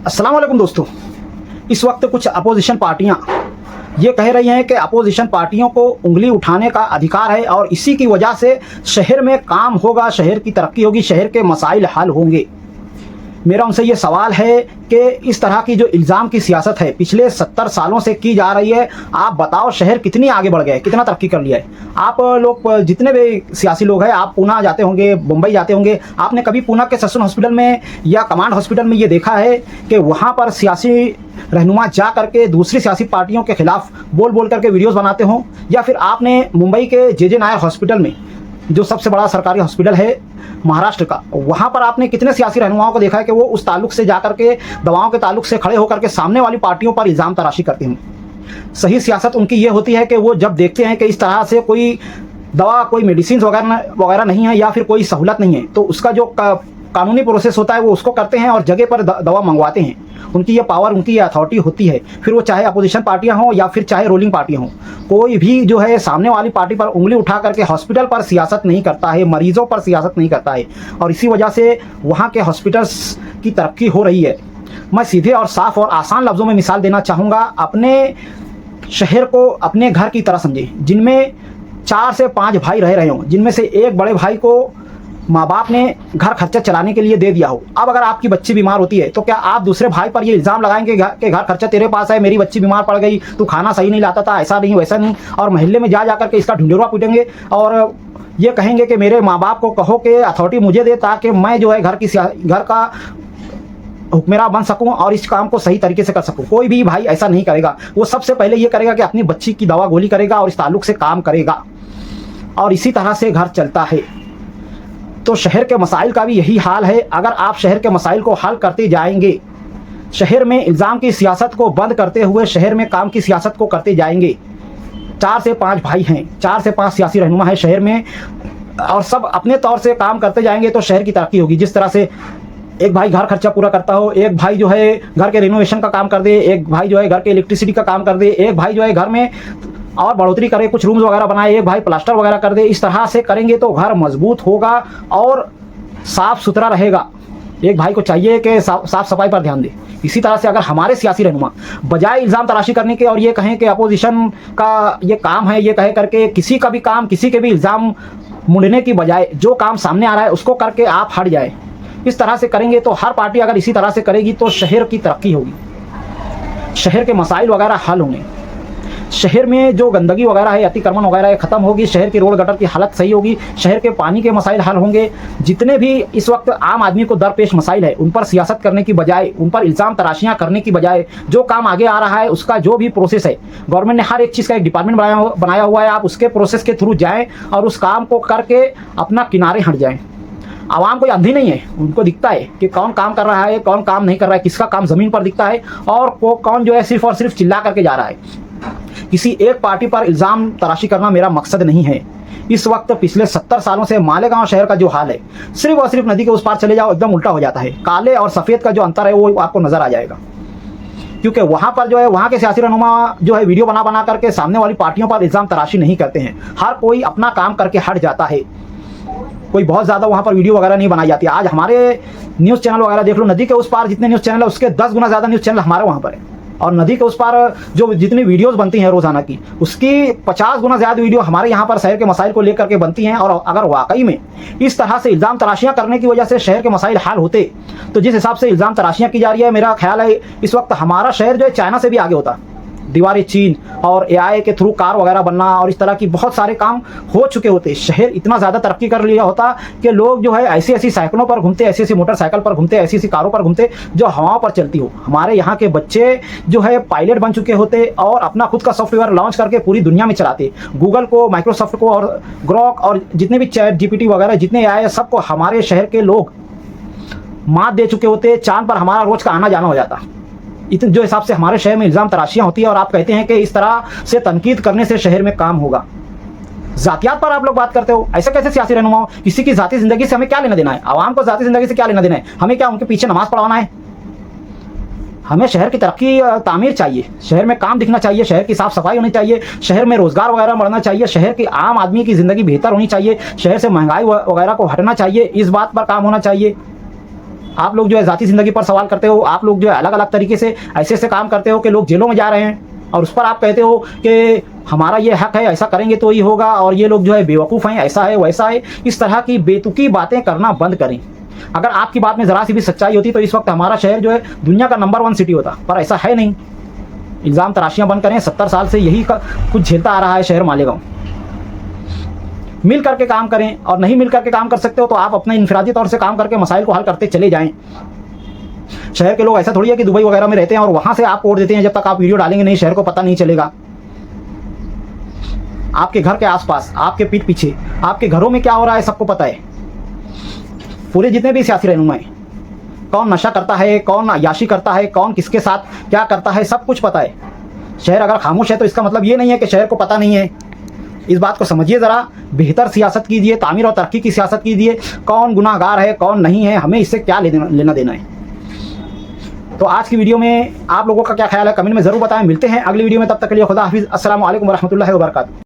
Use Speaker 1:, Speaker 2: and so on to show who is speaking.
Speaker 1: अस्सलाम वालेकुम दोस्तों। इस वक्त कुछ अपोजिशन पार्टियां ये कह रही हैं कि अपोजिशन पार्टियों को उंगली उठाने का अधिकार है और इसी की वजह से शहर में काम होगा, शहर की तरक्की होगी, शहर के मसाइल हल होंगे। मेरा उनसे ये सवाल है कि इस तरह की जो इल्ज़ाम की सियासत है पिछले 70 सालों से की जा रही है, आप बताओ शहर कितनी आगे बढ़ गया है, कितना तरक्की कर लिया है। आप लोग जितने भी सियासी लोग हैं, आप पूना जाते होंगे, मुंबई जाते होंगे, आपने कभी पूना के ससुन हॉस्पिटल में या कमांड हॉस्पिटल में ये देखा है कि वहाँ पर सियासी रहनुमा जा करके दूसरी सियासी पार्टियों के खिलाफ बोल बोल करके वीडियोज़ बनाते हों? या फिर आपने मुंबई के जे नायर हॉस्पिटल में, जो सबसे बड़ा सरकारी हॉस्पिटल है महाराष्ट्र का, वहाँ पर आपने कितने सियासी रहनुमाओं को देखा है कि वो उस ताल्लुक से जाकर के, दवाओं के ताल्लुक से खड़े होकर के सामने वाली पार्टियों पर इल्ज़ाम तराशी करते हैं। सही सियासत उनकी ये होती है कि वो जब देखते हैं कि इस तरह से कोई दवा, कोई मेडिसिन वगैरह नहीं है या फिर कोई सहूलत नहीं है, तो उसका जो कानूनी प्रोसेस होता है वो उसको करते हैं और जगह पर दवा मंगवाते हैं। उनकी ये पावर, उनकी ये अथॉरिटी होती है। फिर वो चाहे अपोजिशन पार्टियां हों या फिर चाहे रूलिंग पार्टियां हों, कोई भी जो है सामने वाली पार्टी पर उंगली उठा करके हॉस्पिटल पर सियासत नहीं करता है, मरीजों पर सियासत नहीं करता है। और इसी वजह से वहाँ के हॉस्पिटल्स की तरक्की हो रही है। मैं सीधे और साफ और आसान लफ्ज़ों में मिसाल देना चाहूँगा। अपने शहर को अपने घर की तरह समझें, जिनमें 4 से 5 भाई रह रहे हों, जिनमें से एक बड़े भाई को माँ बाप ने घर खर्चा चलाने के लिए दे दिया हो। अब अगर आपकी बच्ची बीमार होती है तो क्या आप दूसरे भाई पर ये इल्ज़ाम लगाएंगे कि घर खर्चा तेरे पास है, मेरी बच्ची बीमार पड़ गई, तू खाना सही नहीं लाता था, ऐसा नहीं वैसा नहीं, और मोहल्ले में जा करके इसका ढिंढोरा पीटेंगे और ये कहेंगे कि मेरे माँ बाप को कहो कि अथॉरिटी मुझे दे ताकि मैं जो है घर का हुक्मेरा बन सकूं और इस काम को सही तरीके से कर सकूं। कोई भी भाई ऐसा नहीं करेगा। वो सबसे पहले ये करेगा कि अपनी बच्ची की दवा गोली करेगा और इस ताल्लुक से काम करेगा, और इसी तरह से घर चलता है। तो शहर के मसाइल का भी यही हाल है। अगर आप शहर के मसाइल को हल करते जाएंगे, शहर में इल्ज़ाम की सियासत को बंद करते हुए शहर में काम की सियासत को करते जाएंगे। 4 से 5 भाई हैं, 4 से 5 सियासी रहनुमा है शहर में, और सब अपने तौर से काम करते जाएंगे तो शहर की तरक्की होगी। जिस तरह से एक भाई घर खर्चा पूरा करता हो, एक भाई जो है घर के रिनोवेशन का काम कर दे, एक भाई जो है घर के इलेक्ट्रिसिटी का काम कर दे, एक भाई जो है घर में और बढ़ोतरी करे, कुछ रूम्स वगैरह बनाए, एक भाई प्लास्टर वगैरह कर दे। इस तरह से करेंगे तो घर मजबूत होगा और साफ सुथरा रहेगा। एक भाई को चाहिए कि साफ सफाई पर ध्यान दे। इसी तरह से अगर हमारे सियासी रहनुमा बजाय इल्ज़ाम तराशी करने के और ये कहें कि अपोजिशन का ये काम है, ये कहे करके किसी का भी काम, किसी के भी इल्ज़ाम मुड़ने की बजाय जो काम सामने आ रहा है उसको करके आप हट जाए, इस तरह से करेंगे तो हर पार्टी अगर इसी तरह से करेगी तो शहर की तरक्की होगी, शहर के मसाइल वगैरह हल होंगे, शहर में जो गंदगी वगैरह है, अतिक्रमण वगैरह है ख़त्म होगी, शहर की रोड गटर की हालत सही होगी, शहर के पानी के मसाइल हल होंगे। जितने भी इस वक्त आम आदमी को दरपेश मसाइल है उन पर सियासत करने की बजाय, उन पर इल्ज़ाम तराशियाँ करने की बजाय, जो काम आगे आ रहा है उसका जो भी प्रोसेस है, गवर्नमेंट ने हर एक चीज़ का एक डिपार्टमेंट बनाया हुआ है, आप उसके प्रोसेस के थ्रू जाएँ और उस काम को करके अपना किनारे हट जाएँ। आवाम कोई अंधी नहीं है, उनको दिखता है कि कौन काम कर रहा है, कौन काम नहीं कर रहा है, किसका काम ज़मीन पर दिखता है और कौन जो है सिर्फ और सिर्फ चिल्ला करके जा रहा है। किसी एक पार्टी पर इल्ज़ाम तराशी करना मेरा मकसद नहीं है। इस वक्त पिछले 70 सालों से मालेगांव शहर का जो हाल है, सिर्फ और सिर्फ नदी के उस पार चले जाओ एकदम उल्टा हो जाता है। काले और सफ़ेद का जो अंतर है वो आपको नज़र आ जाएगा, क्योंकि वहाँ पर जो है वहाँ के सियासी रहनुमा जो है वीडियो बना करके सामने वाली पार्टियों पर इल्ज़ाम तराशी नहीं करते हैं। हर कोई अपना काम करके हट जाता है, कोई बहुत ज़्यादा वहाँ पर वीडियो वगैरह नहीं बनाई जाती। आज हमारे न्यूज़ चैनल वगैरह देख लो, नदी के उस पार जितने न्यूज़ चैनल है उसके 10 गुना ज़्यादा न्यूज़ चैनल हमारे वहाँ पर है, और नदी के उस पार जो जितनी वीडियोस बनती हैं रोज़ाना की, उसकी 50 गुना ज़्यादा वीडियो हमारे यहाँ पर शहर के मसाइल को लेकर के बनती हैं। और अगर वाकई में इस तरह से इल्ज़ाम तराशियाँ करने की वजह से शहर के मसाइल हल होते, तो जिस हिसाब से इल्ज़ाम तराशियाँ की जा रही है, मेरा ख्याल है इस वक्त हमारा शहर जो है चाइना से भी आगे होता। दीवारें चीन और AI के थ्रू कार वगैरह बनना और इस तरह की बहुत सारे काम हो चुके होते, शहर इतना ज़्यादा तरक्की कर लिया होता कि लोग जो है ऐसी ऐसी साइकिलों पर घूमते, ऐसी ऐसी मोटरसाइकिल पर घूमते, ऐसी ऐसी कारों पर घूमते जो हवाओं पर चलती हो। हमारे यहाँ के बच्चे जो है पायलट बन चुके होते और अपना खुद का सॉफ्टवेयर लॉन्च करके पूरी दुनिया में चलाते। गूगल को, माइक्रोसॉफ्ट को और ग्रॉक और जितने भी चैट GPT वगैरह जितने AI सबको हमारे शहर के लोग मात दे चुके होते। चांद पर हमारा रोज़ का आना जाना हो जाता। इतने जो हिसाब से हमारे शहर में इल्ज़ाम तराशियाँ होती है और आप कहते हैं कि इस तरह से तनकीद करने से शहर में काम होगा। ज़ातियात पर आप लोग बात करते हो, ऐसा कैसे सियासी रहनुमा हो? किसी की ज़ाती ज़िंदगी से हमें क्या लेना देना है? आवाम को ज़ाती ज़िंदगी से क्या लेना देना है? हमें क्या उनके पीछे नमाज़ पढ़वाना है? हमें शहर की तरक्की तामीर चाहिए, शहर में काम दिखना चाहिए, शहर की साफ़ सफाई होनी चाहिए, शहर में रोज़गार वगैरह बढ़ना चाहिए, शहर की आम आदमी की ज़िंदगी बेहतर होनी चाहिए, शहर से महंगाई वगैरह को हटना चाहिए, इस बात पर काम होना चाहिए। आप लोग जो है ज़ाती ज़िंदगी पर सवाल करते हो, आप लोग जो है अलग अलग तरीके से ऐसे ऐसे काम करते हो कि लोग जेलों में जा रहे हैं, और उस पर आप कहते हो कि हमारा ये हक है, ऐसा करेंगे तो ये होगा, और ये लोग जो है बेवकूफ़ हैं, ऐसा है वैसा है। इस तरह की बेतुकी बातें करना बंद करें। अगर आपकी बात में ज़रा सी भी सच्चाई होती तो इस वक्त हमारा शहर जो है दुनिया का नंबर 1 सिटी होता, पर ऐसा है नहीं। इल्ज़ाम तराशियाँ बंद करें। 70 साल से यही कुछ झेलता आ रहा है शहर मालेगांव। मिल करके काम करें, और नहीं मिल करके काम कर सकते हो तो आप अपने इनफरादी तौर से काम करके मसाइल को हल करते चले जाएं। शहर के लोग ऐसा थोड़ी है कि दुबई वगैरह में रहते हैं और वहाँ से आप वोट देते हैं, जब तक आप वीडियो डालेंगे नहीं शहर को पता नहीं चलेगा। आपके घर के आसपास, आपके पीठ पीछे, आपके घरों में क्या हो रहा है सबको पता है। पूरे जितने भी सियासी रहनुमा हैं, कौन नशा करता है, कौन अय्याशी करता है, कौन किसके साथ क्या करता है, सब कुछ पता है। शहर अगर खामोश है तो इसका मतलब ये नहीं है कि शहर को पता नहीं है। इस बात को समझिए ज़रा, बेहतर सियासत कीजिए, तामीर और तरक्की की सियासत कीजिए। कौन गुनाहगार है, कौन नहीं है, हमें इससे क्या लेना देना है। तो आज की वीडियो में आप लोगों का क्या ख्याल है कमेंट में ज़रूर बताएं। मिलते हैं अगली वीडियो में, तब तक के लिए खुदा हाफिज़। अस्सलामु अलैकुम वरहमतुल्लाहि वबरकातुहू।